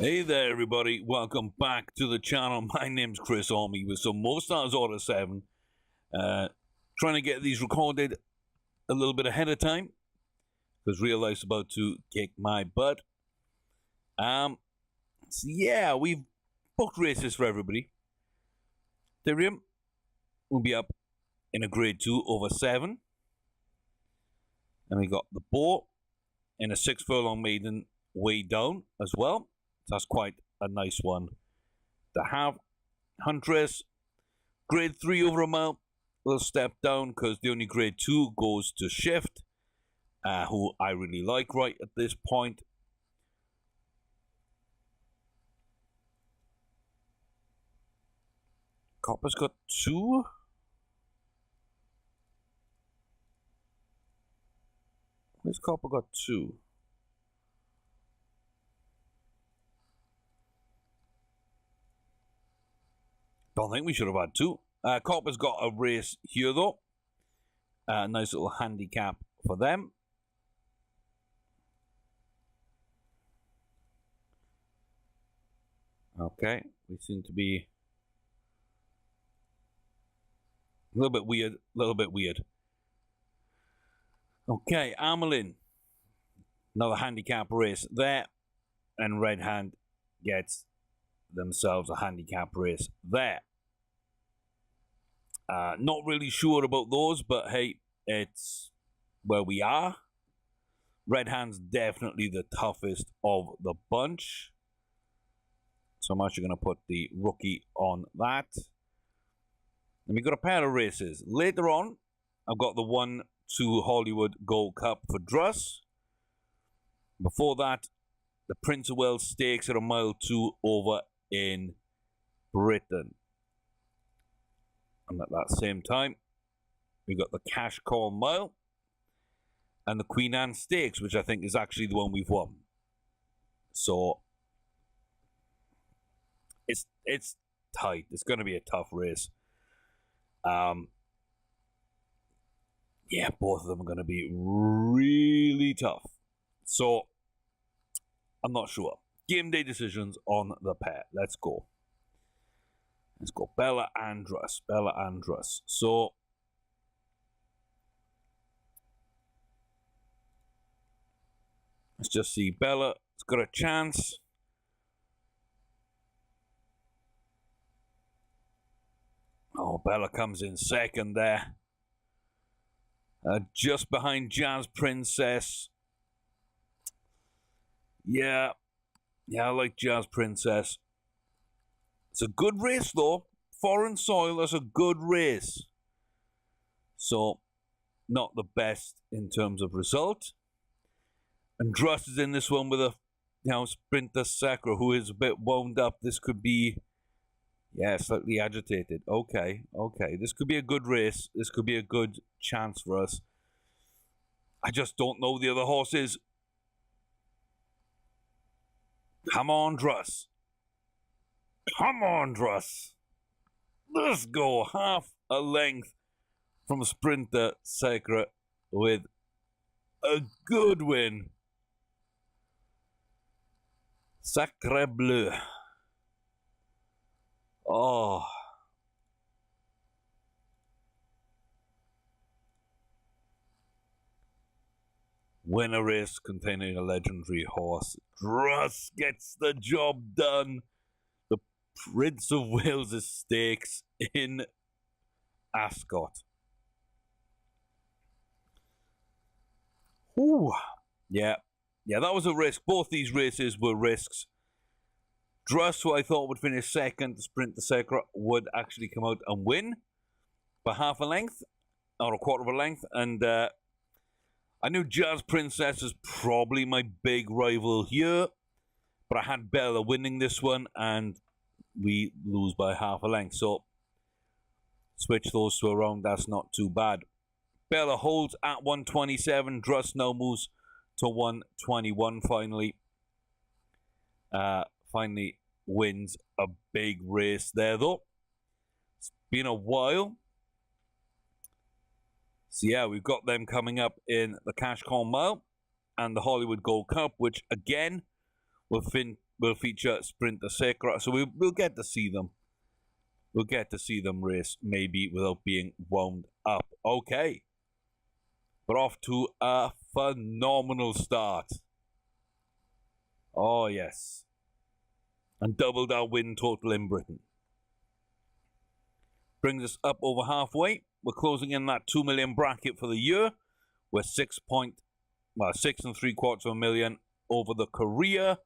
Hey there, everybody. Welcome back to the channel. My name's Chris Army with some more Stars Order 7. Trying to get these recorded a little bit ahead of time because real life's about to kick my butt. So yeah, we've booked races for everybody. Tyrium will be up in a grade 2 over 7. And we got the Boar in a 6 furlong maiden way down as well. That's quite a nice one to have. Huntress, grade 3 over a mile, will step down because the only grade 2 goes to Shift, who I really like right at this point. Copper's got 2. Where's Copper got 2? Don't think we should have had 2. Copper's got a race here though. Nice little handicap for them. Okay, we seem to be a little bit weird. Okay, Amelin. Another handicap race there. And Red Hand gets themselves a handicap race there. Not really sure about those, but hey, it's where we are. Red Hand's definitely the toughest of the bunch. So I'm actually going to put the rookie on that. And we've got a pair of races. Later on, I've got the 1-2 Hollywood Gold Cup for Druss. Before that, the Prince of Wales Stakes at a mile 2 over in Britain. And at that same time, we got the Cash Call Mile and the Queen Anne Stakes, which I think is actually the one we've won. So it's tight. It's going to be a tough race. Yeah, both of them are going to be really tough. So I'm not sure. Game day decisions on the pair. Let's go. Let's go. Bella and Druss. Bella and Druss. So let's just see. Bella's got a chance. Oh, Bella comes in second there. Just behind Jazz Princess. Yeah, I like Jazz Princess. It's a good race, though. Foreign soil, that's a good race. So, not the best in terms of result. And Druss is in this one with a, Sprinter Sacra, who is a bit wound up. This could be, slightly agitated. Okay. This could be a good race. This could be a good chance for us. I just don't know the other horses. Come on, Druss. Come on, Druss. Let's go. Half a length from Sprinter Sacra with a good win. Sacre bleu. Oh. Win a race containing a legendary horse. Druss gets the job done. The Prince of Wales' Stakes in Ascot. Ooh. Yeah, that was a risk. Both these races were risks. Druss, who I thought would finish second, Sprinter Sacra, would actually come out and win by half a length, or a quarter of a length, and I knew Jazz Princess is probably my big rival here, but I had Bella winning this one, and we lose by half a length, so switch those two around, that's not too bad. Bella holds at 127, Druss now moves to 121 finally. Finally wins a big race there though. It's been a while. So yeah, we've got them coming up in the Cash Call Mile and the Hollywood Gold Cup, which again will will feature Sprinter Sacra, so we'll get to see them. We'll get to see them race, maybe without being wound up. Okay. But off to a phenomenal start. Oh, yes. And doubled our win total in Britain. Brings us up over halfway. We're closing in that 2 million bracket for the year. We're 6.75 million over the career.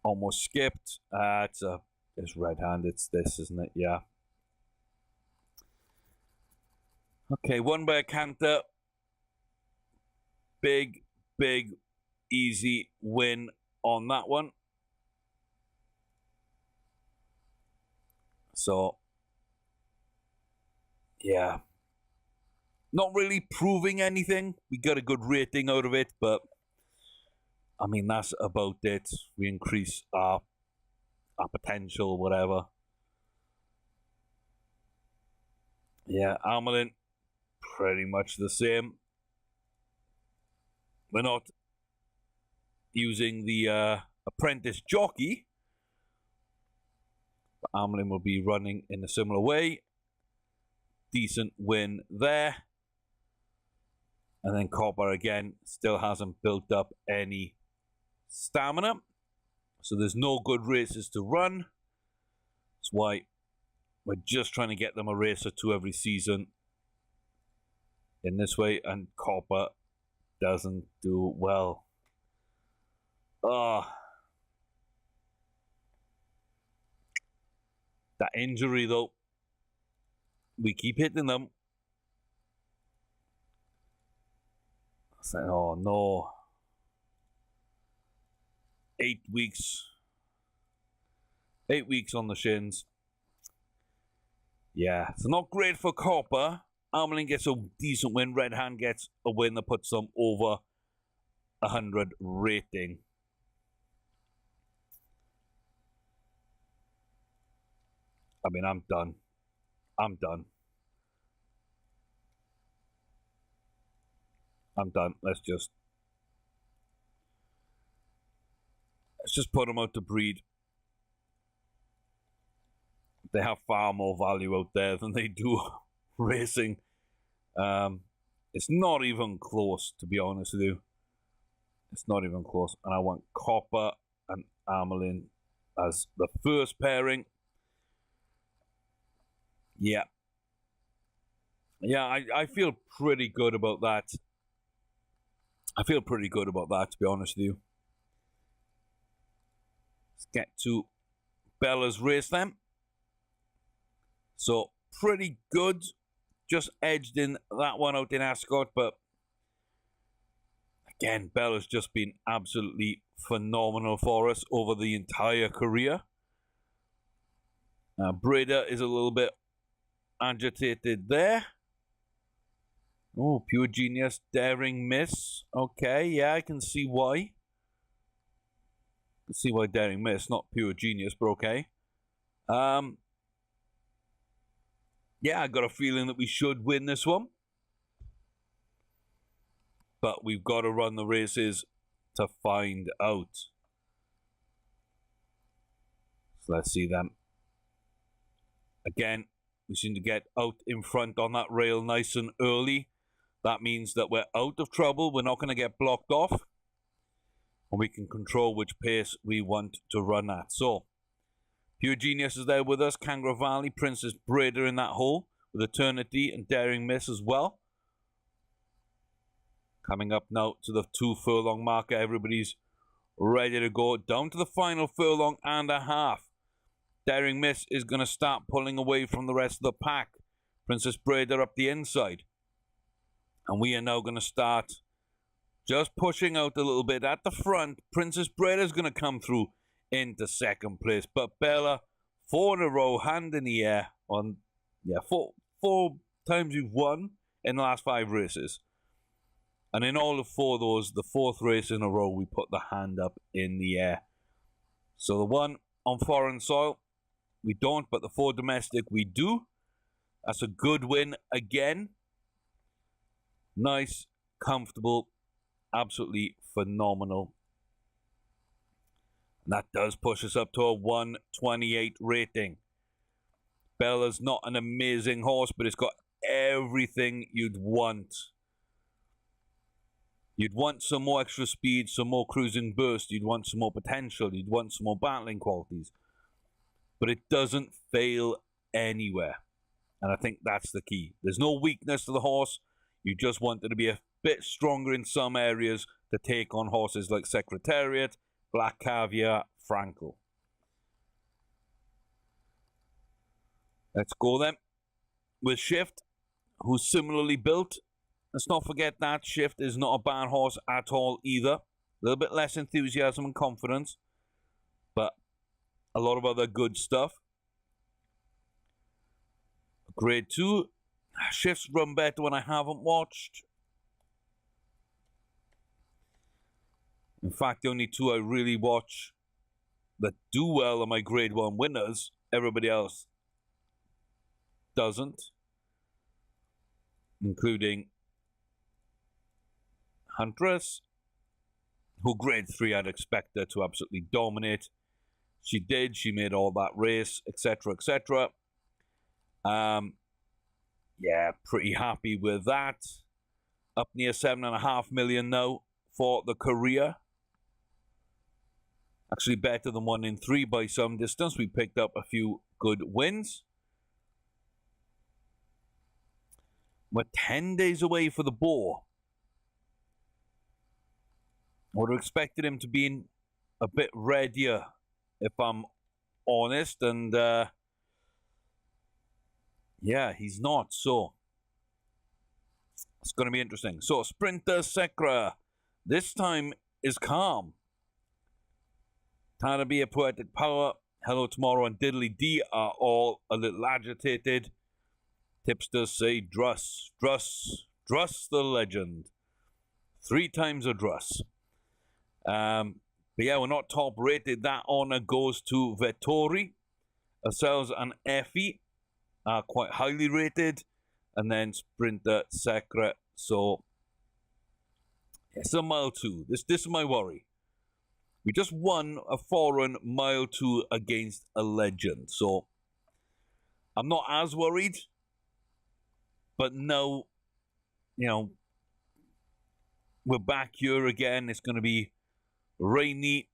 Almost skipped. It's red hand. It's this, isn't it? Yeah. Okay, won by a canter. Big, easy win on that one. So, yeah. Not really proving anything. We got a good rating out of it, but I mean, that's about it. We increase our potential, whatever. Yeah, Amelin, pretty much the same. We're not using the apprentice jockey. But Amelin will be running in a similar way. Decent win there. And then Copper again still hasn't built up any stamina. So there's no good races to run. That's why we're just trying to get them a race or two every season in this way. And Copper doesn't do well. That injury though. We keep hitting them. Oh no. 8 weeks. 8 weeks on the shins. Yeah, so not great for Copper. Amelin gets a decent win. Red Hand gets a win that puts them over 100 rating. I mean, I'm done. I'm done. Let's just put them out to breed. They have far more value out there than they do racing. It's not even close, to be honest with you. It's not even close. And I want Copper and Amelin as the first pairing. Yeah. Yeah, I feel pretty good about that. I feel pretty good about that, to be honest with you. Let's get to Bella's race then. So, pretty good. Just edged in that one out in Ascot, but again, Bella's just been absolutely phenomenal for us over the entire career. Breda is a little bit agitated there. Oh, Pure Genius, Daring Miss. Okay, yeah, I can see why. I can see why Daring Miss, not Pure Genius, but okay. Yeah, I got a feeling that we should win this one. But we've got to run the races to find out. So let's see them. Again, we seem to get out in front on that rail nice and early. That means that we're out of trouble. We're not going to get blocked off. And we can control which pace we want to run at. So, Pure Genius is there with us. Kangaroo Valley, Princess Breda in that hole with Eternity and Daring Miss as well. Coming up now to the 2 furlong marker. Everybody's ready to go. Down to the final furlong and a half. Daring Miss is going to start pulling away from the rest of the pack. Princess Breda up the inside. And we are now going to start just pushing out a little bit at the front. Princess Breda is going to come through into second place. But Bella, 4 in a row, hand in the air. Four times we've won in the last 5 races. And in all of 4 of those, the 4th race in a row, we put the hand up in the air. So the one on foreign soil, we don't, but the 4 domestic, we do. That's a good win again. Nice, comfortable, absolutely phenomenal And that does push us up to a 128 rating. Bella's not an amazing horse, but it's got everything you'd want. You'd want some more extra speed, some more cruising burst. You'd want some more potential. You'd want some more battling qualities. But it doesn't fail anywhere. And I think that's the key. There's no weakness to the horse. You just want it to be a bit stronger in some areas to take on horses like Secretariat, Black Caviar, Frankel. Let's go then with Shift, who's similarly built. Let's not forget that Shift is not a bad horse at all either. A little bit less enthusiasm and confidence, but a lot of other good stuff. Grade 2. Shift's run better when I haven't watched. In fact, the only two I really watch that do well are my Grade 1 winners. Everybody else doesn't, including Huntress, who Grade 3 I'd expect her to absolutely dominate. She did. She made all that race, etc., etc. Yeah, pretty happy with that. Up near 7.5 million now for the career. Actually better than 1 in 3 by some distance. We picked up a few good wins. We're 10 days away for the Boar. I would have expected him to be a bit readier, if I'm honest, and yeah, he's not, so it's going to be interesting. So, Sprinter Secra, this time is calm. Tarabia, Poetic Power, Hello Tomorrow, and Diddly D are all a little agitated. Tipsters say Druss, Druss, Druss the legend. 3 times a Druss. But yeah, we're not top rated. That honor goes to Vettori. Ourselves and Effie are quite highly rated, and then Sprinter Secret. So it's a mile 2. This is my worry. We just won a foreign mile 2 against a legend, so I'm not as worried. But now, you know, we're back here again. It's going to be rainy,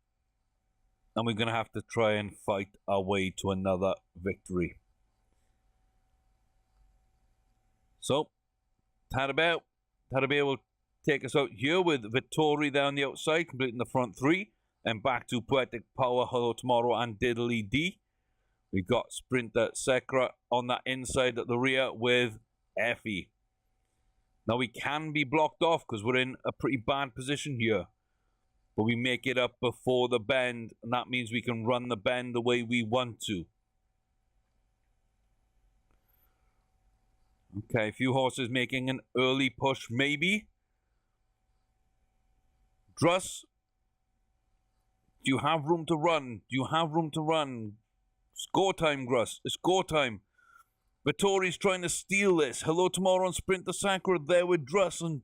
and we're going to have to try and fight our way to another victory. So, Tarabia will take us out here with Vittori down the outside, completing the front 3, and back to Poetic Power, Hello Tomorrow, and Diddly D. We've got Sprinter Secra on that inside at the rear with Effie. Now we can be blocked off because we're in a pretty bad position here, but we make it up before the bend, and that means we can run the bend the way we want to. Okay, a few horses making an early push, maybe. Druss, do you have room to run? Do you have room to run? Score time, Druss. It's score time. Vittori's trying to steal this. Hello Tomorrow and Sprinter Sacra there with Druss, and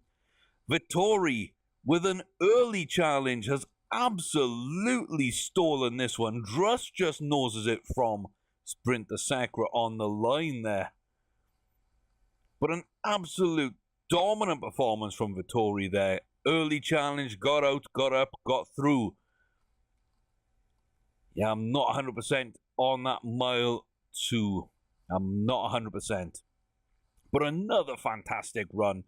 Vittori with an early challenge has absolutely stolen this one. Druss just noses it from Sprinter Sacra on the line there. But an absolute dominant performance from Vittori there. Early challenge, got out, got up, got through. Yeah, I'm not 100% on that mile 2. I'm not 100%. But another fantastic run.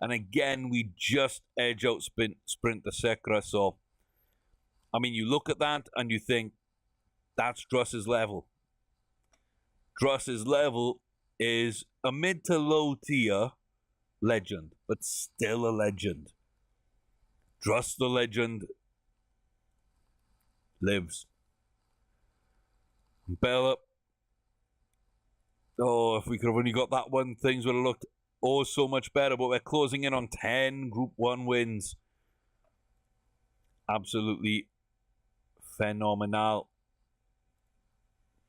And again, we just edge out Sprinter Secra. So, I mean, you look at that and you think, that's Druss's level. Druss's level is a mid to low tier legend, but still a legend. Druss the legend lives. Bella. Oh, if we could have only got that one, things would have looked oh so much better, but we're closing in on 10 Group 1 wins. Absolutely phenomenal.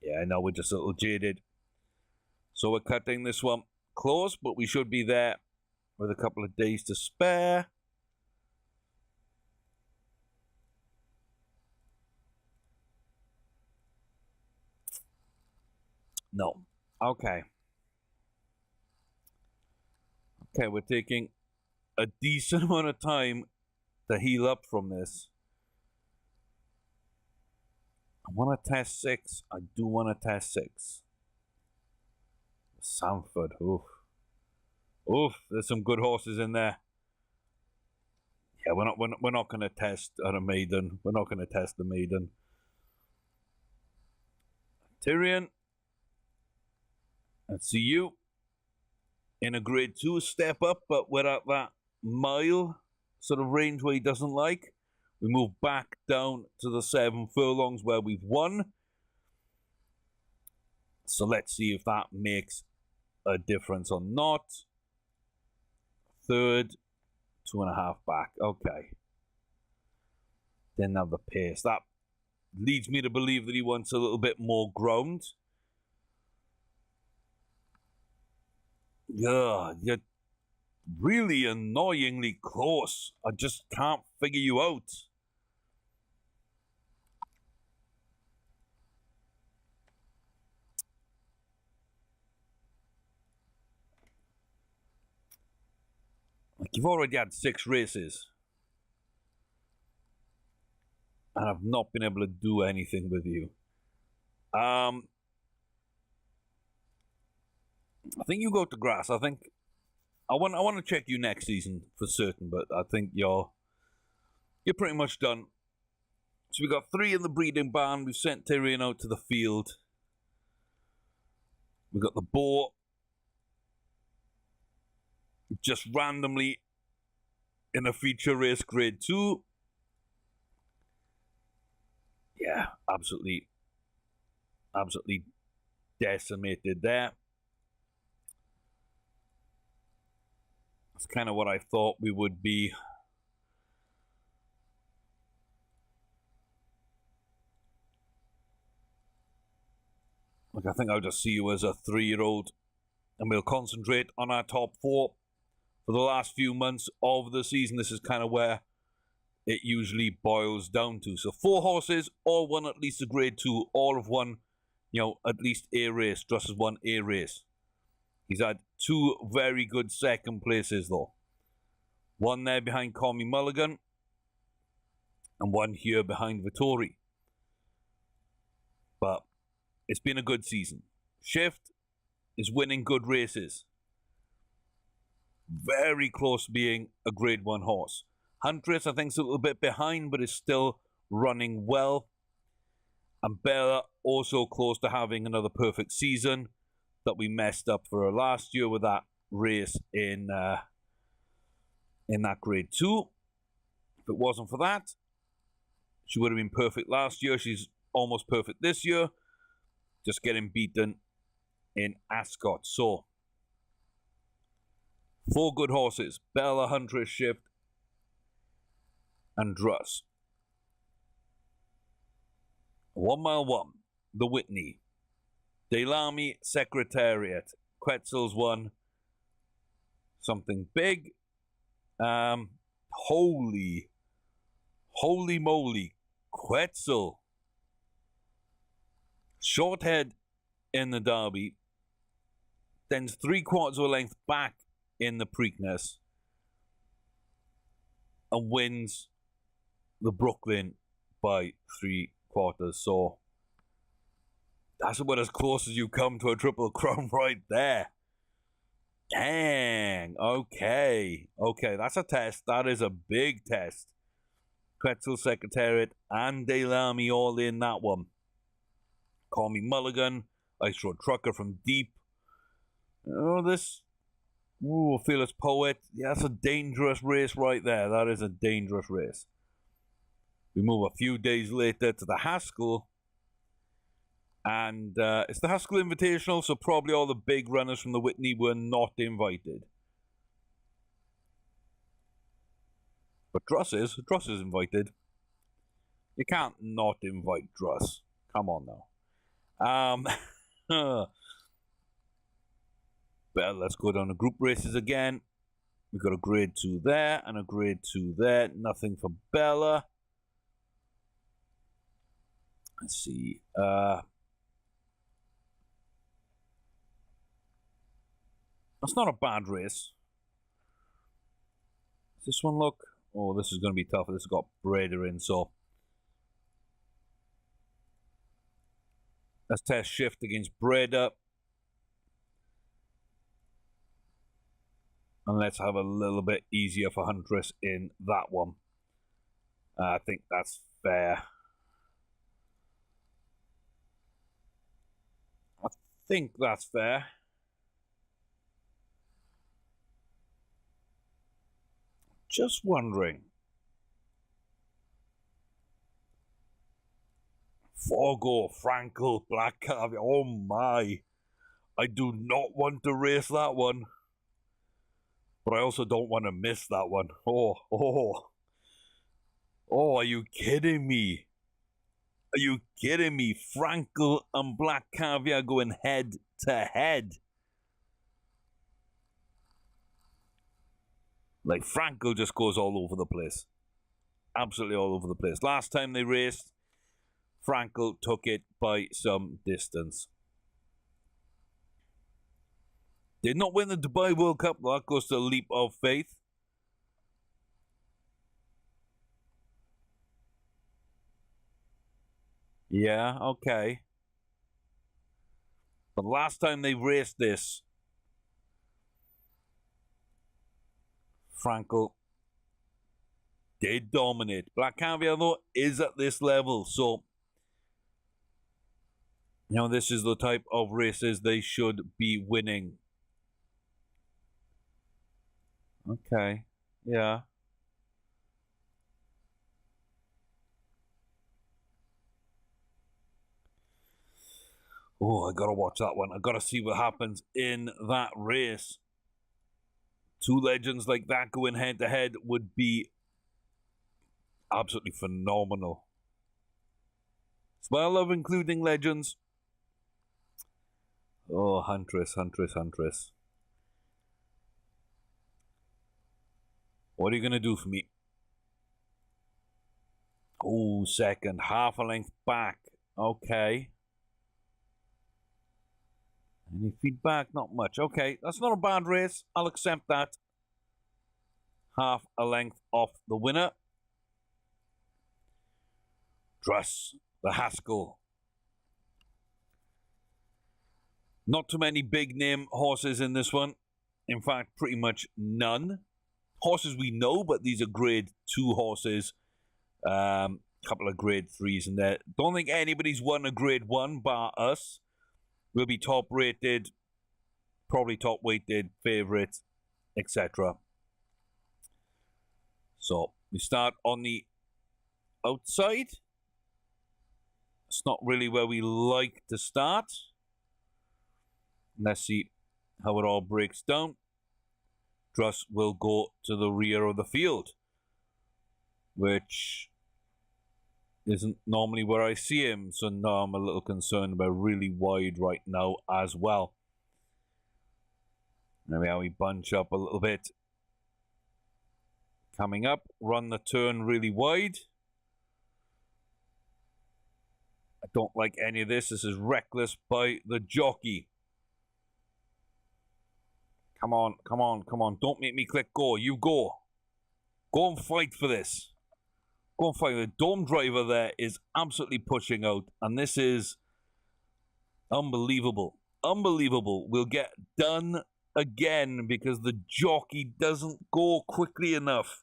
Yeah, I know we're just a little jaded. So we're cutting this one close, but we should be there with a couple of days to spare. No. Okay. Okay, we're taking a decent amount of time to heal up from this. I want to test 6. I do want to test 6. Sanford, oof. Oof, there's some good horses in there. Yeah, we're not going to test a maiden. We're not going to test the maiden. Tyrion. Let's see you. In a grade 2 step up, but we're at that mile sort of range where he doesn't like. We move back down to the 7 furlongs where we've won. So let's see if that makes a difference or not. Third, 2.5 back. Okay. Didn't have the pace. That leads me to believe that he wants a little bit more ground. Yeah, you're really annoyingly close. I just can't figure you out. Like, you've already had 6 races. And I've not been able to do anything with you. I think you go to grass. I think I want to check you next season for certain, but I think you're pretty much done. So we got 3 in the breeding barn. We've sent Tyrion out to the field. We got the boar just randomly in a feature race grade 2. Yeah, absolutely decimated there. That's kind of what I thought we would be. Like, I think I'll just see you as a 3-year-old, and we'll concentrate on our top 4 for the last few months of the season. This is kind of where it usually boils down to. So 4 horses, all won at least a grade 2, all have won, at least a race. Druss has won a race. He's had 2 very good second places, though. One there behind Call Me Mulligan, and one here behind Vittori. But it's been a good season. Shift is winning good races. Very close to being a grade 1 horse. Huntress, I think, is a little bit behind, but is still running well. And Bella also close to having another perfect season that we messed up for her last year with that race in that grade 2. If it wasn't for that, she would have been perfect last year. She's almost perfect this year. Just getting beaten in Ascot. So, 4 good horses. Bella, Huntress, Shift, and Druss. 1 mile 1. The Whitney. Delamy, Secretariat. Quetzal's won something big. Holy moly. Quetzal. Short head in the Derby. Then 3/4 of a length back in the Preakness. And wins the Brooklyn by 3/4. So that's about as close as you come to a Triple Crown right there. Dang. Okay. That's a test. That is a big test. Quetzal, Secretariat, and Delamy all in that one. Call Me Mulligan. Ice Road Trucker from deep. Oh, this. Ooh, Fearless Poet. Yeah, that's a dangerous race right there. That is a dangerous race. We move a few days later to the Haskell. And it's the Haskell Invitational, so probably all the big runners from the Whitney were not invited. But Druss is invited. You can't not invite Druss. Come on now. Well, let's go down to group races again. We've got a grade 2 there and a grade 2 there. Nothing for Bella. Let's see. That's not a bad race. Does this one look? Oh, this is going to be tough. This has got Breda in, so let's test shift against Breda. And let's have a little bit easier for Huntress in that one. I think that's fair. I think that's fair. Just wondering. Forgo, Frankel, Black Caviar. Oh my. I do not want to race that one. But I also don't want to miss that one. Oh, are you kidding me? Are you kidding me? Frankel and Black Caviar going head to head. Like, Frankel just goes all over the place. Absolutely all over the place. Last time they raced, Frankel took it by some distance. Did not win the Dubai World Cup. That goes to a leap of faith. Yeah, okay. But last time they raced this, Frankel did dominate. Black Caviar, though, is at this level. So, you know, this is the type of races they should be winning. Okay, yeah. Oh, I gotta watch that one. I gotta see what happens in that race. Two legends like that going head to head would be absolutely phenomenal. So I love including legends. Oh, Huntress. What are you going to do for me? Oh, second. Half a length back. Okay. Any feedback? Not much. Okay, that's not a bad race. I'll accept that. Half a length off the winner. Truss, the Haskell. Not too many big name horses in this one. In fact, pretty much none. Horses we know, but these are grade 2 horses. Couple of grade 3s in there. Don't think anybody's won a grade 1 bar us. We'll be top rated, probably top weighted, favorite, etc. So we start on the outside. It's not really where we like to start. Let's see how it all breaks down. Truss will go to the rear of the field, which isn't normally where I see him, so now I'm a little concerned about really wide right now as well. Maybe how we bunch up a little bit. Coming up, run the turn really wide. I don't like any of this. This is reckless by the jockey. Come on. Don't make me click go. You go. Go and fight for this. Go and fight. The Dome Driver there is absolutely pushing out. And this is unbelievable. Unbelievable. We'll get done again because the jockey doesn't go quickly enough.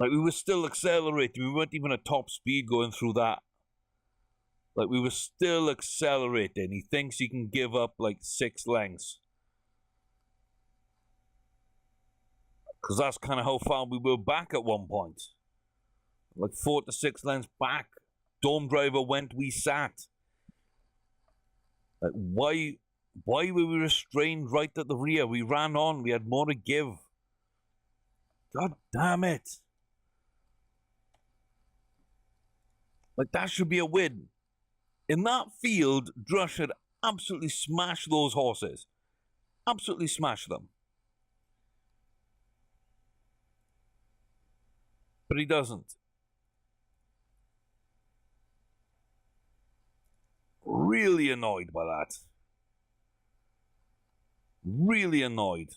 Like, we were still accelerating. We weren't even at top speed going through that. Like, we were still accelerating. He thinks he can give up, like, 6 lengths. Because that's kind of how far we were back at one point. Like, 4 to 6 lengths back. Dome Driver went, we sat. Like, why were we restrained right at the rear? We ran on. We had more to give. God damn it. Like, that should be a win. In that field, Drush should absolutely smash those horses. Absolutely smash them. But he doesn't. really annoyed by that. Really annoyed.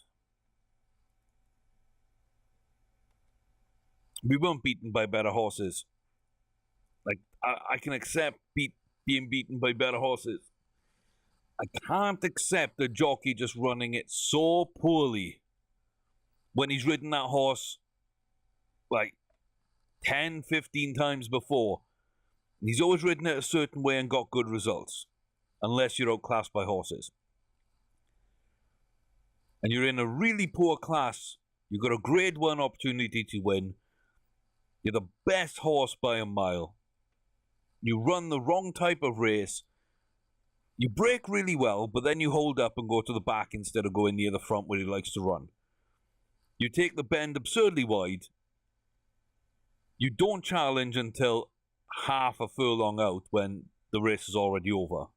We weren't beaten by better horses. Like, I can accept being beaten by better horses. I can't accept a jockey just running it so poorly when he's ridden that horse like 10, 15 times before. And he's always ridden it a certain way and got good results. Unless you're outclassed by horses. And you're in a really poor class. You've got a grade 1 opportunity to win. You're the best horse by a mile. You run the wrong type of race. You brake really well, but then you hold up and go to the back instead of going near the front where he likes to run. You take the bend absurdly wide. You don't challenge until half a furlong out when the race is already over.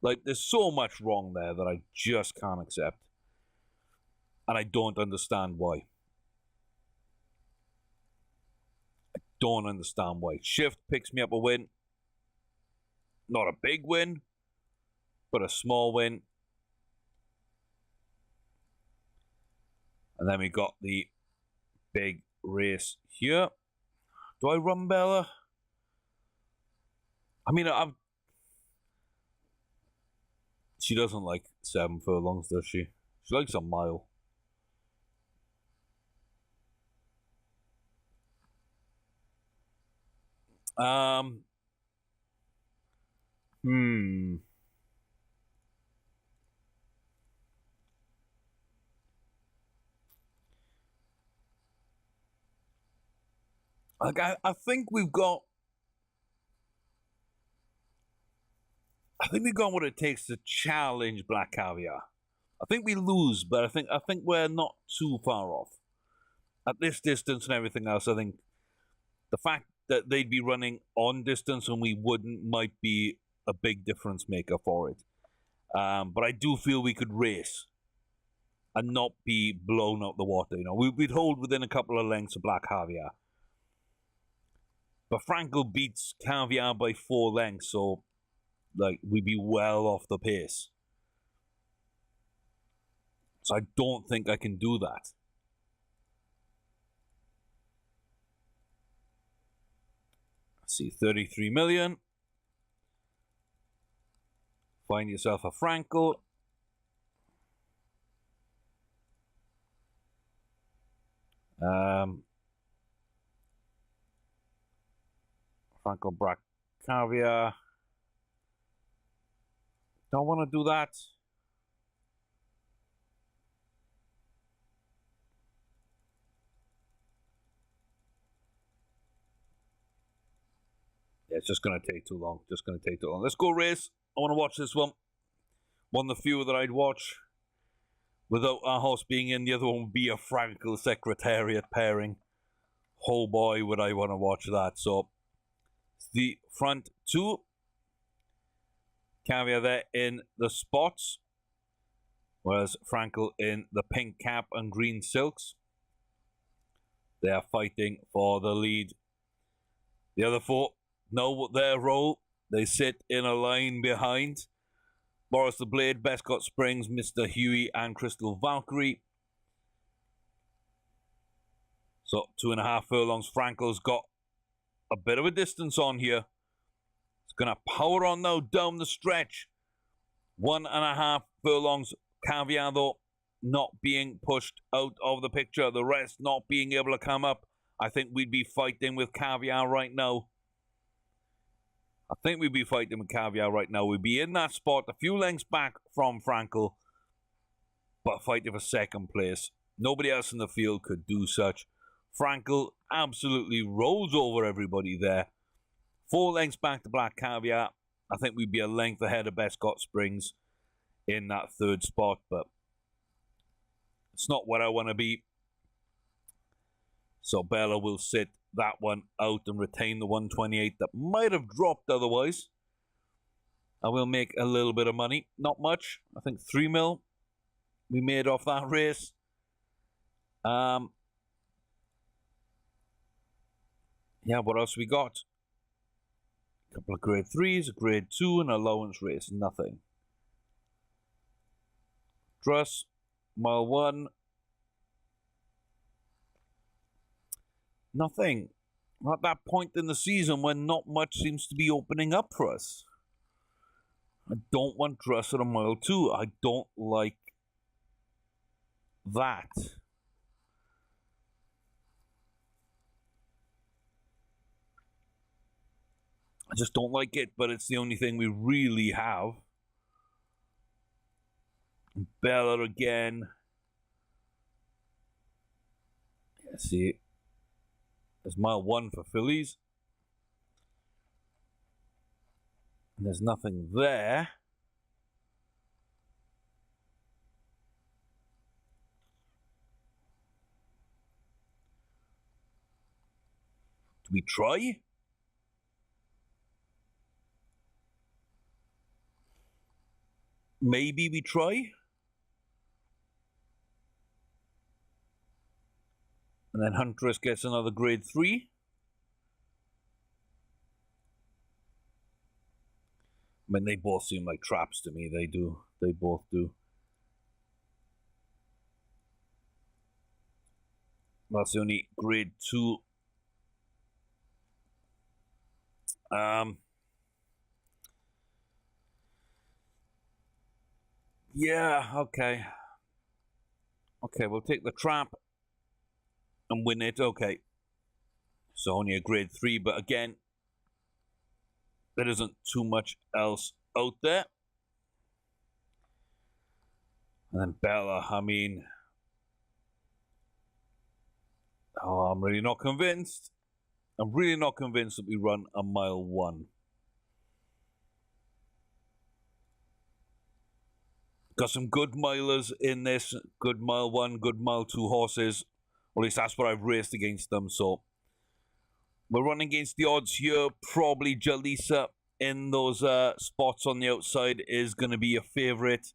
Like, there's so much wrong there that I just can't accept. And I don't understand why. I don't understand why. Shift picks me up a win. Not a big win, but a small win. And then we got the big race here. Do I run Bella? I mean, she doesn't like 7 furlongs, does she? She likes a mile. Like, I think we've got... I think we've got what it takes to challenge Black Caviar. I think we lose, but I think we're not too far off. At this distance and everything else, I think the fact that they'd be running on distance and we wouldn't might be a big difference maker for it. But I do feel we could race and not be blown out the water. You know, we'd hold within a couple of lengths of Black Caviar. But Frankel beats Caviar by 4 lengths, so like we'd be well off the pace. So I don't think I can do that. Let's see, 33 million. Find yourself a Frankel. Frankel Black Caviar. Don't want to do that. Yeah, it's just going to take too long. Let's go race. I want to watch this one. One of the few that I'd watch without our horse being in. The other one would be a Frankel Secretariat pairing. Oh boy, would I want to watch that. So, the front 2. Caviar there in the spots. Whereas Frankel in the pink cap and green silks. They are fighting for the lead. The other 4 know their role. They sit in a line behind. Boris the Blade, Bescott Springs, Mr. Huey, and Crystal Valkyrie. So 2.5 furlongs. Frankel's got a bit of a distance on here. It's going to power on now down the stretch. 1.5 furlongs. Caviar, though, not being pushed out of the picture. The rest not being able to come up. I think we'd be fighting with Caviar right now. We'd be in that spot, a few lengths back from Frankel, but fighting for second place. Nobody else in the field could do such. Frankel absolutely rolls over everybody there. 4 lengths back to Black Caviar. I think we'd be a length ahead of Bescott Springs in that 3rd spot, but it's not what I want to be. So Bella will sit that one out and retain the 128 that might have dropped otherwise. I will make a little bit of money. Not much. I think 3 mil we made off that race. Yeah, what else we got? Couple of grade 3s, a grade 2, and allowance race. Nothing. Dress, mile 1. Nothing. We're at that point in the season when not much seems to be opening up for us. I don't want Dress at a mile 2. I don't like that. I just don't like it, but it's the only thing we really have. Bella again. Yeah, see, there's mile 1 for fillies. And there's nothing there. Do we try? Maybe we try. And then Huntress gets another grade 3. I mean, they both seem like traps to me. They do. They both do. That's the only grade 2. Yeah, okay. Okay, we'll take the trap and win it. Okay. So only a grade 3, but again, there isn't too much else out there. And then Bella, I mean, I'm really not convinced. I'm really not convinced that we run a mile 1. Got some good milers in this. Good mile 1, good mile 2 horses. Or at least that's what I've raced against them. So we're running against the odds here. Probably Jalisa in those spots on the outside is going to be a favourite.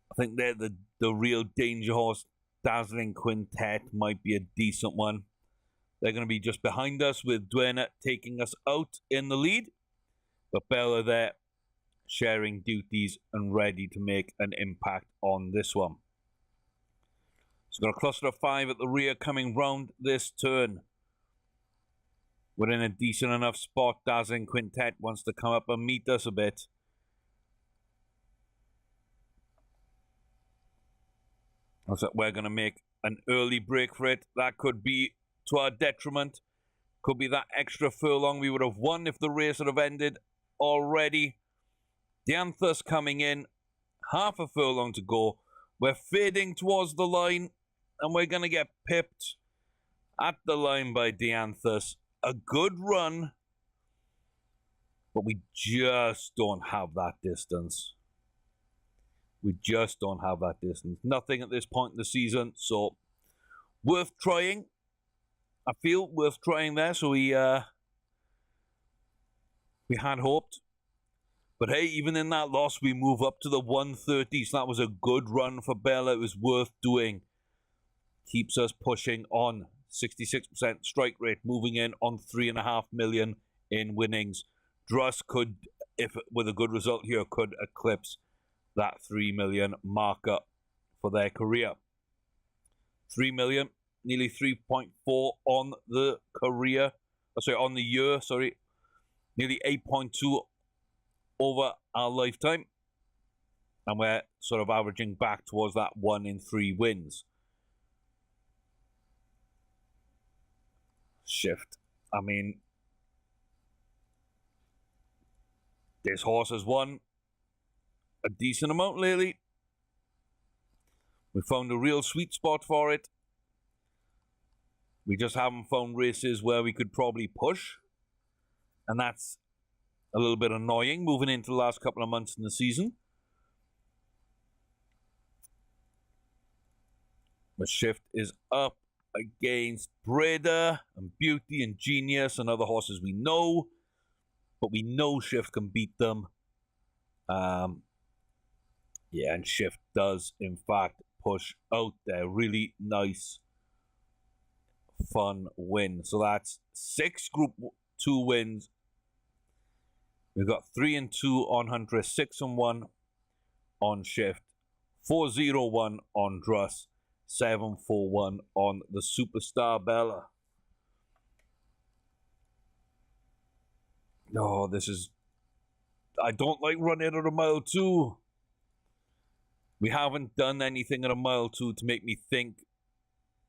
I think they're the real danger horse. Dazzling Quintet might be a decent one. They're going to be just behind us with Duena taking us out in the lead. But Bella there sharing duties and ready to make an impact on this one. So we've got a cluster of 5 at the rear coming round this turn. We're in a decent enough spot. Dazzling Quintet wants to come up and meet us a bit. Looks like we're going to make an early break for it. That could be to our detriment. Could be that extra furlong we would have won if the race would have ended already. Dianthus coming in. Half a furlong to go. We're fading towards the line. And we're going to get pipped at the line by Dianthus. A good run. But we just don't have that distance. We just don't have that distance. Nothing at this point in the season. So, worth trying. I feel worth trying there. So we had hoped. But hey, even in that loss, we move up to the 130. So that was a good run for Bella. It was worth doing. Keeps us pushing on. 66% strike rate, moving in on 3.5 million in winnings. Druss could, if with a good result here, could eclipse that 3 million marker for their career. 3 million, nearly 3.4 on the career. Sorry, on the year, sorry. Nearly 8.2 over our lifetime. And we're sort of averaging back towards that 1 in 3 wins. Shift. I mean, this horse has won a decent amount lately. We found a real sweet spot for it. We just haven't found races where we could probably push. And that's a little bit annoying moving into the last couple of months in the season. The shift is up against Breda and Beauty and Genius and other horses we know. But we know Shift can beat them. Yeah, and Shift does, in fact, push out there. Really nice, fun win. So that's 6 Group 2 wins We've got 3 and 2 on Huntress, 6 and 1 on Shift, 4-0-1 on Druss, 7-4-1 on the Superstar Bella. Oh, this is... I don't like running at a mile 2. We haven't done anything at a mile 2 to make me think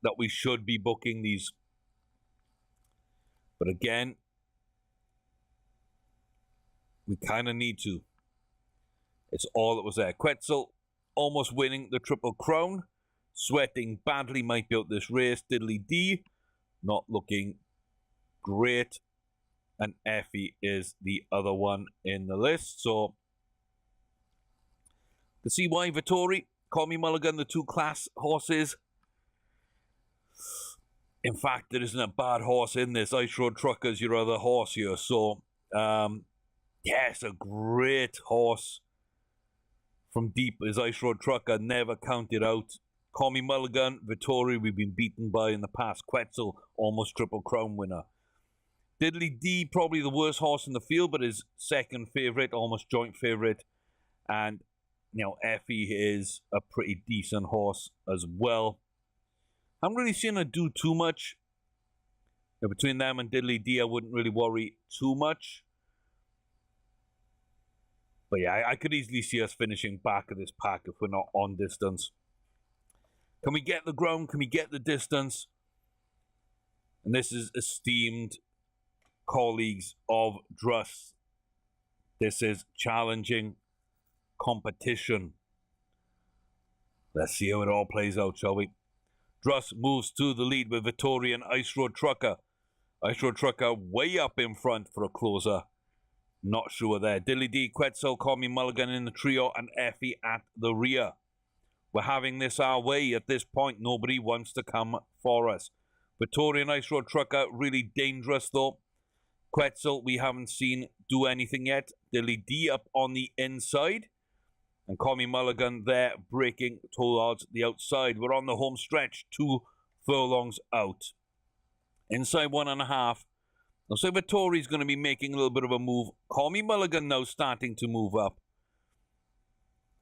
that we should be booking these. But again, we kind of need to. It's all that was there. Quetzal almost winning the Triple Crown. Sweating badly might be out this race. Diddly D not looking great. And Effie is the other one in the list. So, to see why Vittori, Call Me Mulligan, the 2 class horses. In fact, there isn't a bad horse in this. Ice Road Trucker's your other horse here. So, yes, a great horse from deep as Ice Road Trucker, never counted out. Call Me Mulligan, Vittori, we've been beaten by in the past. Quetzal, almost Triple Crown winner. Diddly D, probably the worst horse in the field, but his second favourite, almost joint favourite. And, you know, Effie is a pretty decent horse as well. I haven't really seen her do too much. You know, between them and Diddly D, I wouldn't really worry too much. But yeah, I could easily see us finishing back of this pack if we're not on distance. Can we get the ground? Can we get the distance? And this is esteemed colleagues of Druss. This is challenging competition. Let's see how it all plays out, shall we? Druss moves to the lead with Vittori and Ice Road Trucker. Ice Road Trucker way up in front for a closer. Not sure there. Diddly D, Quetzal, Call Me Mulligan in the trio, and Effie at the rear. We're having this our way at this point. Nobody wants to come for us. Vittori and Ice Road Trucker, really dangerous though. Quetzal, we haven't seen do anything yet. Diddly D up on the inside. And Call Me Mulligan there, breaking towards the outside. We're on the home stretch, 2 furlongs out. Inside 1.5. Now, so Vittori's going to be making a little bit of a move. Call Me Mulligan now starting to move up.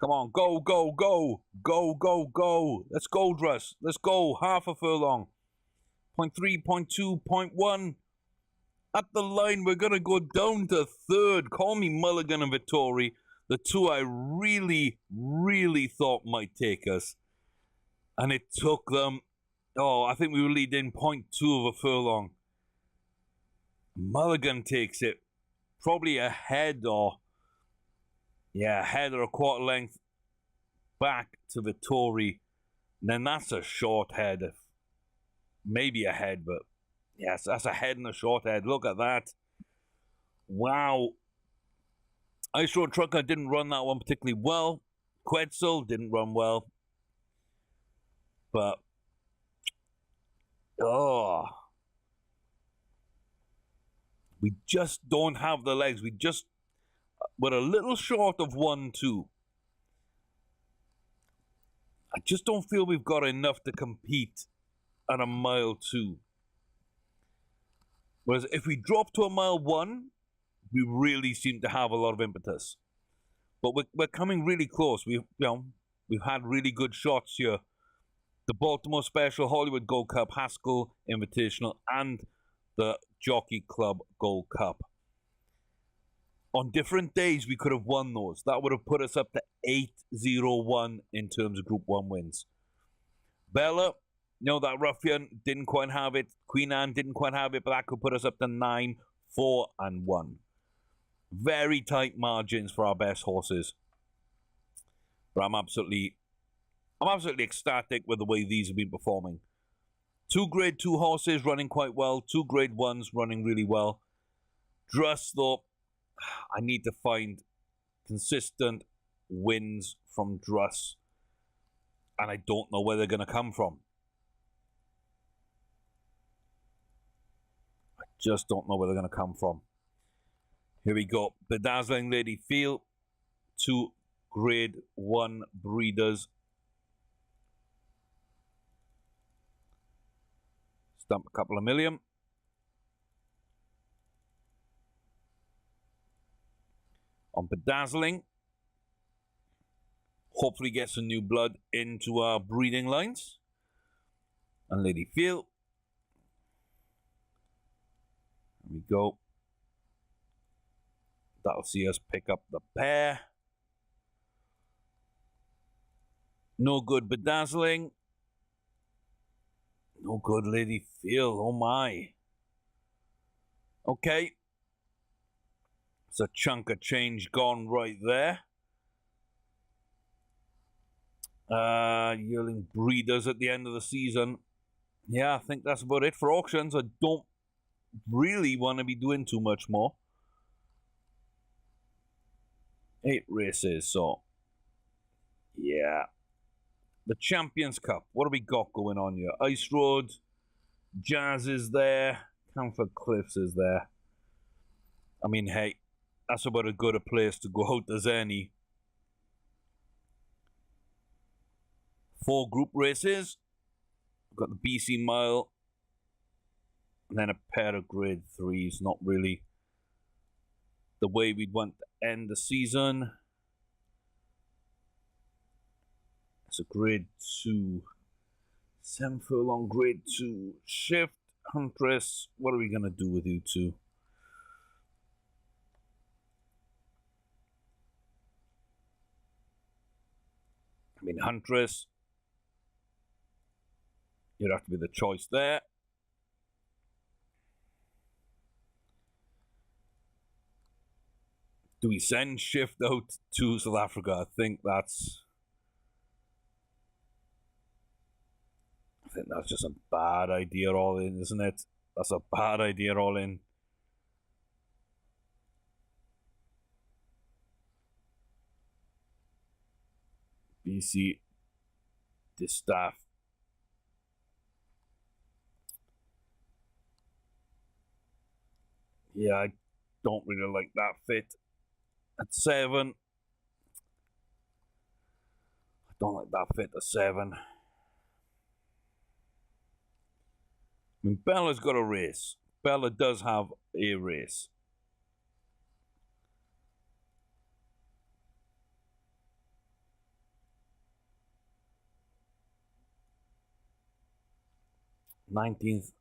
Come on, go, go, go. Go, go, go. Let's go, Druss. Let's go. Half a furlong. 0.3, 0.2, 0.1. At the line, we're going to go down to third. Call Me Mulligan and Vittori. The 2 I really, really thought might take us. And it took them, I think we were leading 0.2 of a furlong. Mulligan takes it probably ahead or a quarter length back to Vittori. And then that's a short head. Maybe a head, but yes, that's a head and a short head. Look at that. Wow. Ice Road Trucker didn't run that one particularly well. Quetzal didn't run well. But, we just don't have the legs. We're a little short of 1-2. I just don't feel we've got enough to compete at a mile 2. Whereas if we drop to a mile 1, we really seem to have a lot of impetus. But we're coming really close. We've had really good shots here. The Baltimore Special, Hollywood Gold Cup, Haskell Invitational, and the Jockey Club Gold Cup. On different days, we could have won those. That would have put us up to 8-0-1 in terms of Group 1 wins. Bella, that Ruffian didn't quite have it. Queen Anne didn't quite have it, but that could put us up to 9-4-1. Very tight margins for our best horses. But I'm absolutely ecstatic with the way these have been performing. 2 grade 2 horses running quite well. 2 grade 1s running really well. Druss, though, I need to find consistent wins from Druss. And I don't know where they're going to come from. I just don't know where they're going to come from. Here we go. Bedazzling Lady Field. 2 grade 1 breeders. Stump a couple of million. on Bedazzling. Hopefully get some new blood into our breeding lines. And Lady Feel. There we go. That'll see us pick up the pair. No good Bedazzling. No good Lady Feel. Oh my. Okay. It's a chunk of change gone right there. Yearling breeders at the end of the season. Yeah, I think that's about it for auctions. I don't really want to be doing too much more. 8 races, so yeah. The Champions Cup. What do we got going on here? Ice Road, Jazz is there, Camphor Cliffs is there. I mean, hey, that's about as good a place to go out as any. 4 group races. We've got the BC Mile, and then a pair of grade 3s. Not really the way we'd want to end the season. It's a grade 2. 7 furlong grade 2. Shift, Huntress. What are we going to do with you two? I mean, Huntress. You'd have to be the choice there. Do we send Shift out to South Africa? I think that's just a bad idea all in, isn't it? That's a bad idea all in. BC Distaff. Yeah, I don't really like that fit. At 7. I don't like that fit at 7. I mean, Bella's got a race. Bella does have a race. '19th.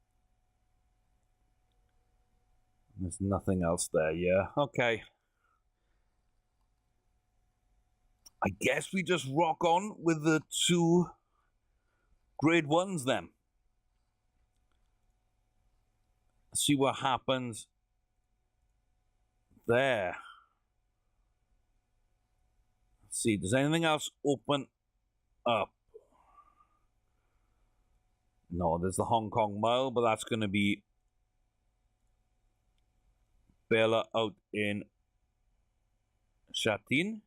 There's nothing else there, yeah. Okay. I guess we just rock on with the 2 grade 1s then. See what happens there. Let's see, does anything else open up? No, there's the Hong Kong Mile, but that's going to be Bella out in Shatin.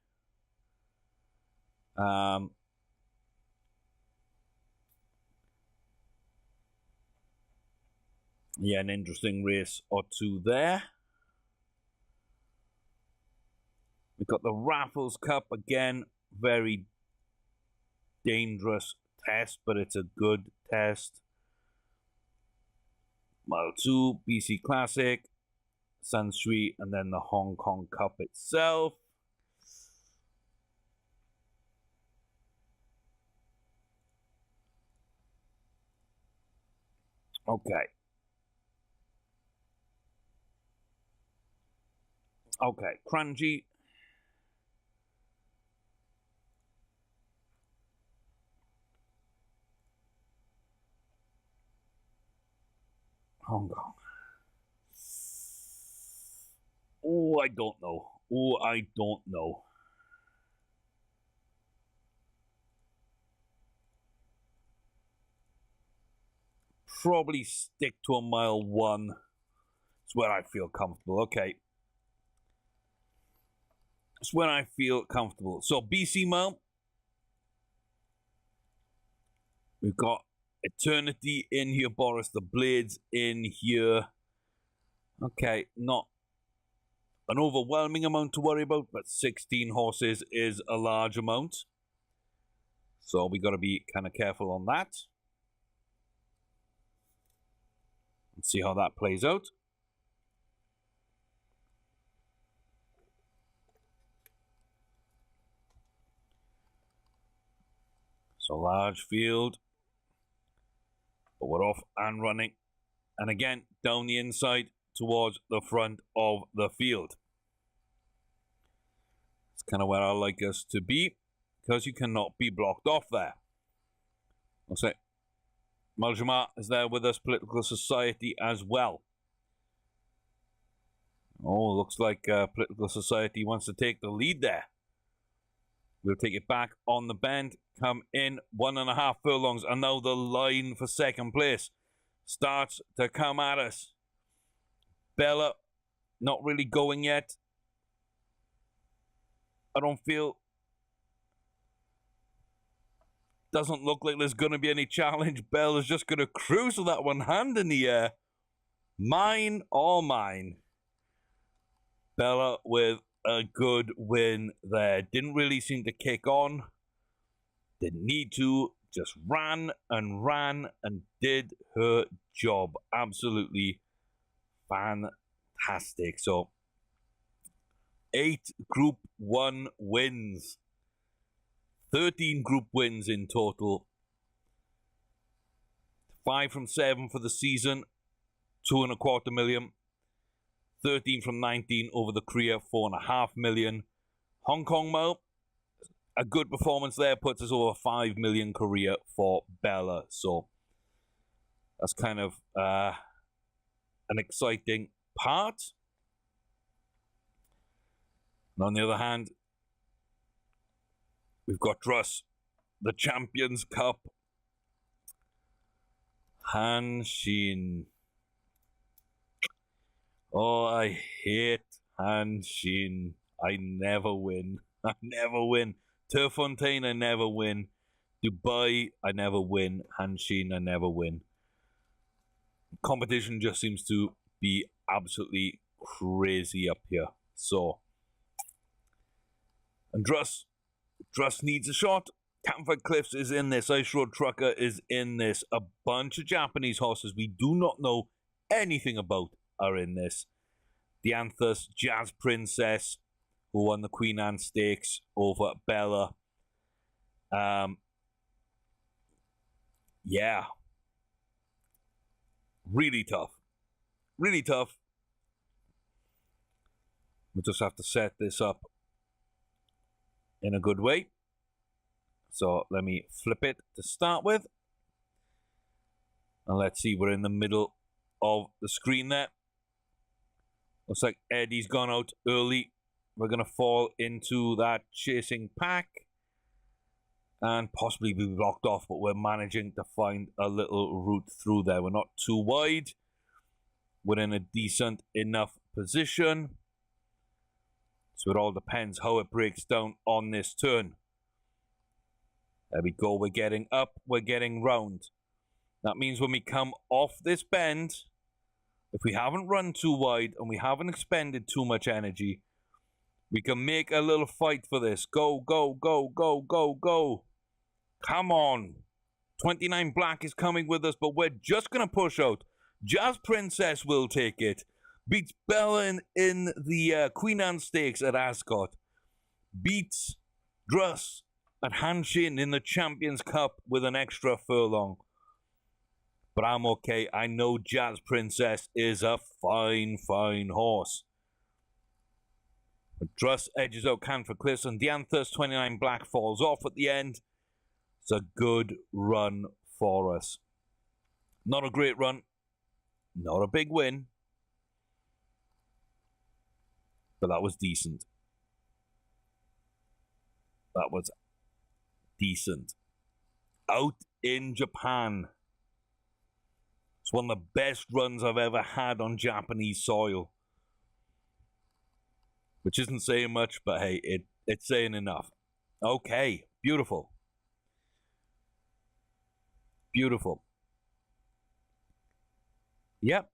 Yeah, an interesting race or 2 there. We've got the Raffles Cup again, very dangerous test, but it's a good test. Mile 2, BC Classic, Sansui, and then the Hong Kong Cup itself. Okay. Okay, Crunchy. Hong Kong. Oh, I don't know. Oh, I don't know. Probably stick to a mile 1. It's where I feel comfortable. Okay. It's where I feel comfortable. So, BC Mile. We've got Eternity in here, Boris the Blades in here. Okay, not an overwhelming amount to worry about, but 16 horses is a large amount. So we got to be kind of careful on that. Let's see how that plays out. It's a large field, but we're off and running. And again, down the inside towards the front of the field. It's kind of where I like us to be, because you cannot be blocked off there. Looks like Maljamar is there with us, Political Society as well. Oh, looks like Political Society wants to take the lead there. We'll take it back on the bend, come in 1.5 furlongs, and now the line for second place starts to come at us. Bella not really going yet. I don't feel... Doesn't look like there's going to be any challenge. Bella's just going to cruise with that one hand in the air. Mine or mine. Bella with a good win there. Didn't really seem to kick on. Didn't need to. Just ran and did her job. Absolutely fantastic. So, 8 Group 1 wins. 13 Group wins in total. 5 from 7 for the season. 2.25 million. 13 from 19 over the career, 4.5 million. Hong Kong Mile, a good performance there, puts us over 5 million career for Bella. So that's kind of an exciting part. And on the other hand, we've got Druss, the Champions Cup. Hanshin. Oh, I hate Hanshin. I never win. I never win. Turfontaine, I never win. Dubai, I never win. Hanshin, I never win. Competition just seems to be absolutely crazy up here. So, and Druss needs a shot. Camford Cliffs is in this. Ice Road Trucker is in this. A bunch of Japanese horses we do not know anything about are in this. The Anthus, Jazz Princess, who won the Queen Anne Stakes over Bella. Yeah. Really tough. Really tough. We'll just have to set this up in a good way. So let me flip it to start with. And let's see, we're in the middle of the screen there. Looks like Eddie's gone out early. We're going to fall into that chasing pack and possibly be blocked off, but we're managing to find a little route through there. We're not too wide. We're in a decent enough position. So it all depends how it breaks down on this turn. There we go. We're getting up. We're getting round. That means when we come off this bend, if we haven't run too wide and we haven't expended too much energy, we can make a little fight for this. Go, go, go, go, go, go. Come on. 29 Black is coming with us, but we're just going to push out. Jazz Princess will take it. Beats Bella in the Queen Anne Stakes at Ascot. Beats Druss at Hanshin in the Champions Cup with an extra furlong. But I'm okay. I know Jazz Princess is a fine, fine horse. But Druss edges out Camford Cliffs, and Dianthus 29 Black falls off at the end. It's a good run for us. Not a great run. Not a big win. But that was decent. That was decent. Out in Japan. It's one of the best runs I've ever had on Japanese soil. Which isn't saying much, but hey, it's saying enough. Okay, beautiful. Beautiful. Yep.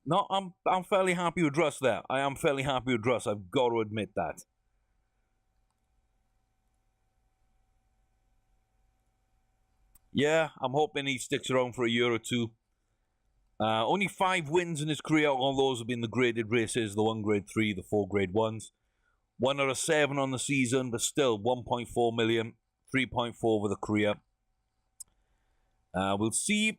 No, I'm fairly happy with Druss there. I am fairly happy with Druss. I've got to admit that. Yeah, I'm hoping he sticks around for a year or two. Only 5 wins in his career. All those have been the graded races, the 1 grade 3, the 4 grade 1s. 1 out of 7 on the season, but still 1.4 million, 3.4 over the career. We'll see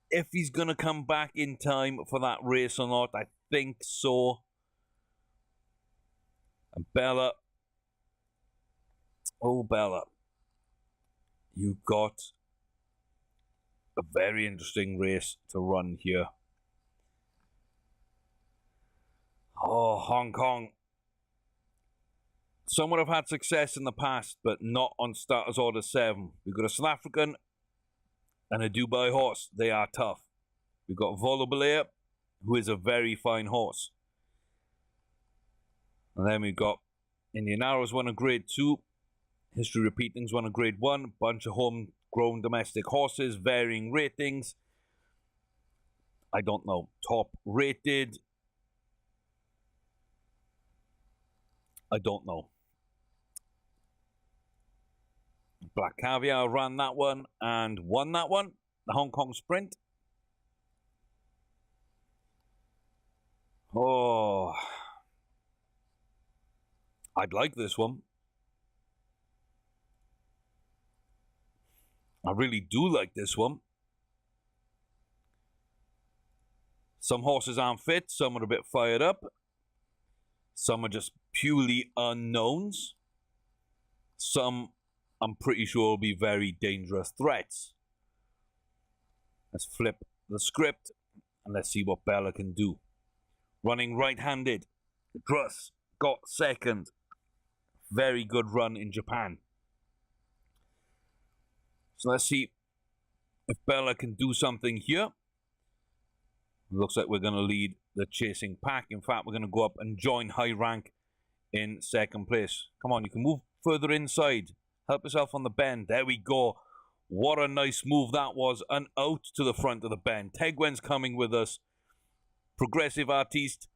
if he's going to come back in time for that race or not. I think so. And Bella. Oh, Bella. You got a very interesting race to run here. Oh, Hong Kong. Some would have had success in the past, but not on starters order 7. We've got a South African and a Dubai horse. They are tough. We've got Volabelair, who is a very fine horse. And then we've got Indian Arrows won a grade 2. History Repeatings won a grade 1. Bunch of homegrown domestic horses, varying ratings. I don't know. Top rated. I don't know. Black Caviar ran that one and won that one. The Hong Kong Sprint. Oh. I'd like this one. I really do like this one. Some horses aren't fit. Some are a bit fired up. Some are just purely unknowns. Some, I'm pretty sure, will be very dangerous threats. Let's flip the script and let's see what Bella can do. Running right-handed. Druss got second. Very good run in Japan. So let's see if Bella can do something here. Looks like we're going to lead the chasing pack. In fact, we're going to go up and join high rank in second place. Come on, you can move further inside. Help yourself on the bend. There we go. What a nice move that was. And out to the front of the bend. Tegwen's coming with us. Progressive Artiste.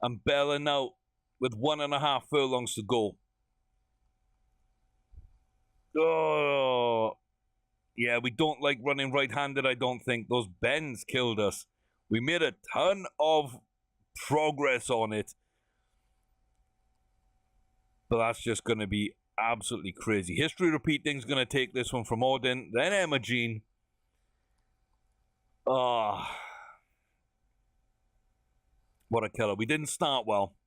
And Bella now with 1.5 furlongs to go. Oh, yeah, we don't like running right-handed, I don't think. Those bends killed us. We made a ton of progress on it. But that's just going to be absolutely crazy. History Repeating is going to take this one from Odin. Then Emma Jean. Ah. What a killer. We didn't start well.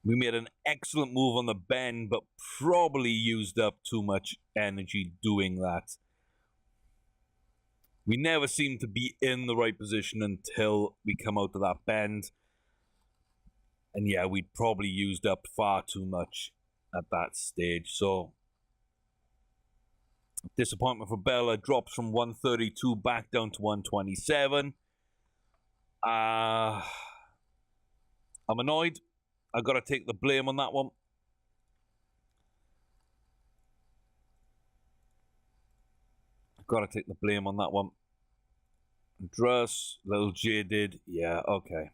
We made an excellent move on the bend, but probably used up too much energy doing that. We never seem to be in the right position until we come out of that bend. And yeah, we'd probably used up far too much at that stage. So, disappointment for Bella. Drops from 132 back down to 127. I'm annoyed. I got to take the blame on that one. Got to take the blame on that one. Druss, little jaded. Yeah, okay.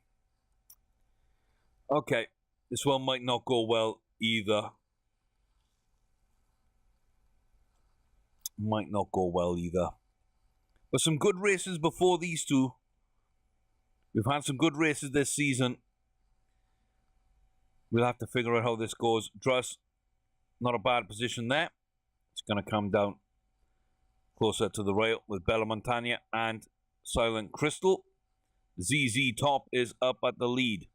Okay, this one might not go well either. Might not go well either. But some good races before these two. We've had some good races this season. We'll have to figure out how this goes. Druss, not a bad position there. It's going to come down closer to the rail with Bella Montagna and Silent Crystal. ZZ Top is up at the lead.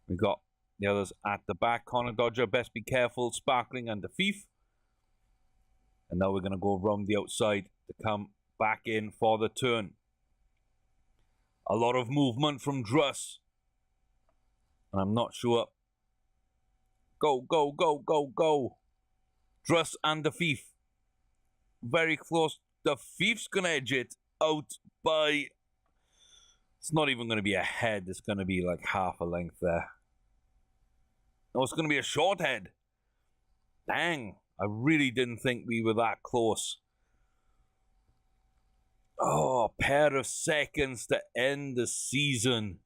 We got the others at the back. Connor Dodger, Best Be Careful, Sparkling and Defeef. And now we're going to go around the outside to come back in for the turn. A lot of movement from Druss. And I'm not sure. Go, go, go, go, go. Druss and Defeef. Very close. Defeef's going to edge it out by... It's not even going to be a head. It's going to be like half a length there. No, it's going to be a short head. Dang. I really didn't think we were that close. Oh, a pair of seconds to end the season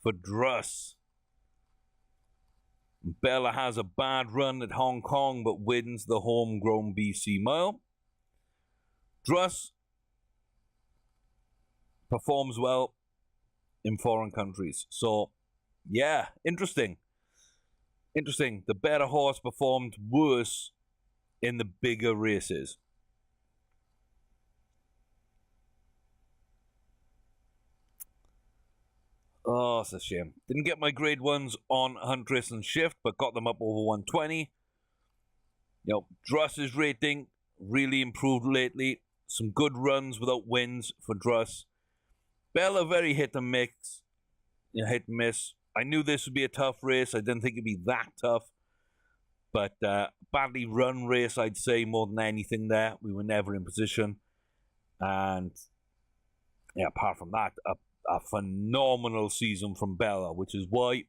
for Druss. Bella has a bad run at Hong Kong, but wins the homegrown BC Mile. Druss performs well in foreign countries. So, yeah, interesting. Interesting. The better horse performed worse in the bigger races. Oh, it's a shame. Didn't get my grade 1s on Huntress and Shift, but got them up over 120. You know, Druss's rating really improved lately. Some good runs without wins for Druss. Bella, very hit and miss. Hit and miss. I knew this would be a tough race. I didn't think it'd be that tough. But badly run race, I'd say, more than anything there. We were never in position. And yeah, apart from that, a phenomenal season from Bella, which is why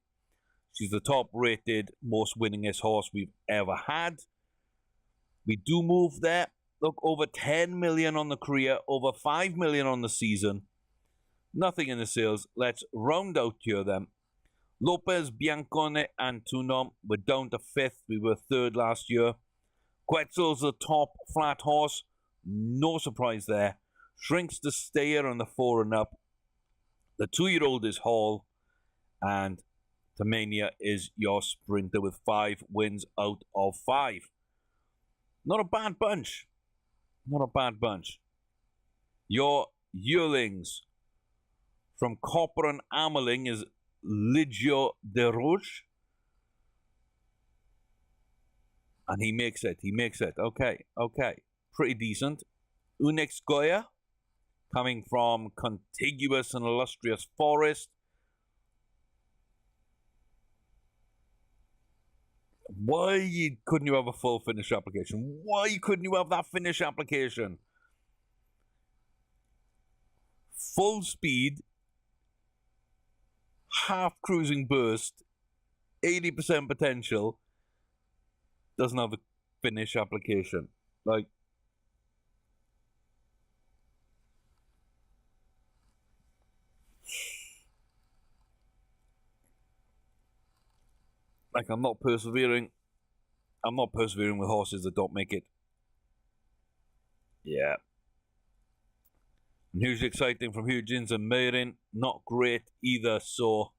she's the top rated, most winningest horse we've ever had. We do move there. Look, over 10 million on the career, over 5 million on the season. Nothing in the sales. Let's round out here then. Lopez, Biancone, and Tunom were down to 5th. We were 3rd last year. Quetzal's the top flat horse. No surprise there. Shrinks to Stayer on the 4 and up. The 2-year-old is Hall. And Tamania is your sprinter with 5 wins out of 5. Not a bad bunch. Not a bad bunch. Your yearlings from Copper and Ameling is Ligio de Rouge. And he makes it. He makes it. Okay. Okay. Pretty decent. Unix Goya, coming from Contiguous and Illustrious Forest. Why couldn't you have a full finish application? Why couldn't you have that finish application? Full speed, half cruising burst, 80% potential, doesn't have a finish application. Like I'm not persevering. I'm not persevering with horses that don't make it. Yeah. And hugely exciting from Huygens and Meirin. Not great either, so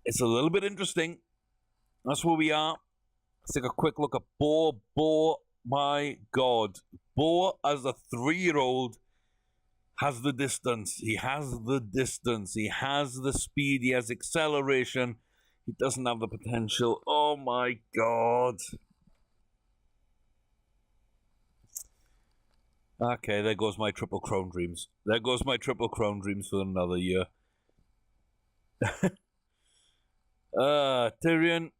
it's a little bit interesting. That's where we are. Let's take a quick look at Boar. Boar, my God. Boar as a 3-year-old has the distance. He has the distance. He has the speed. He has acceleration. He doesn't have the potential. Oh my God. Okay, there goes my Triple Crown dreams. There goes my Triple Crown dreams for another year. Tyrion.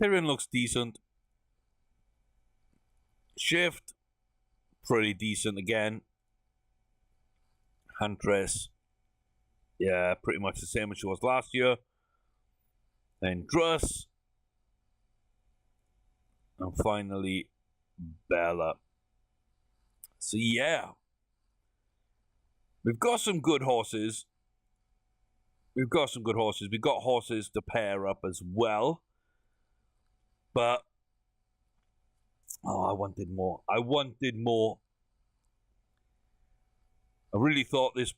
Tyrion looks decent. Shift. Pretty decent again. Huntress. Yeah, pretty much the same as she was last year. Then Druss. And finally, Bella. So yeah. We've got some good horses. We've got some good horses. We've got horses to pair up as well. But I wanted more. I wanted more. I really thought this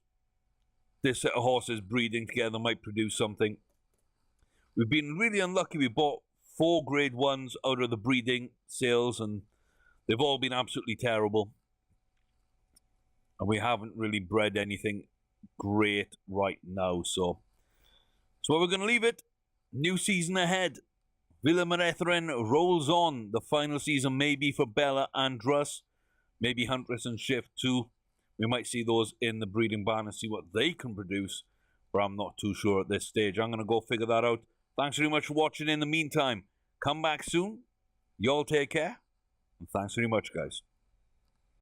set of horses breeding together might produce something. We've been really unlucky. We bought 4 grade 1s out of the breeding sales, and they've all been absolutely terrible. And we haven't really bred anything great right now. So where we're going to leave it. New season ahead. Villa Marethrin rolls on. The final season maybe for Bella and Druss. Maybe Huntress and Shift too. We might see those in the breeding barn and see what they can produce. But I'm not too sure at this stage. I'm going to go figure that out. Thanks very much for watching in the meantime. Come back soon. Y'all take care. And thanks very much, guys.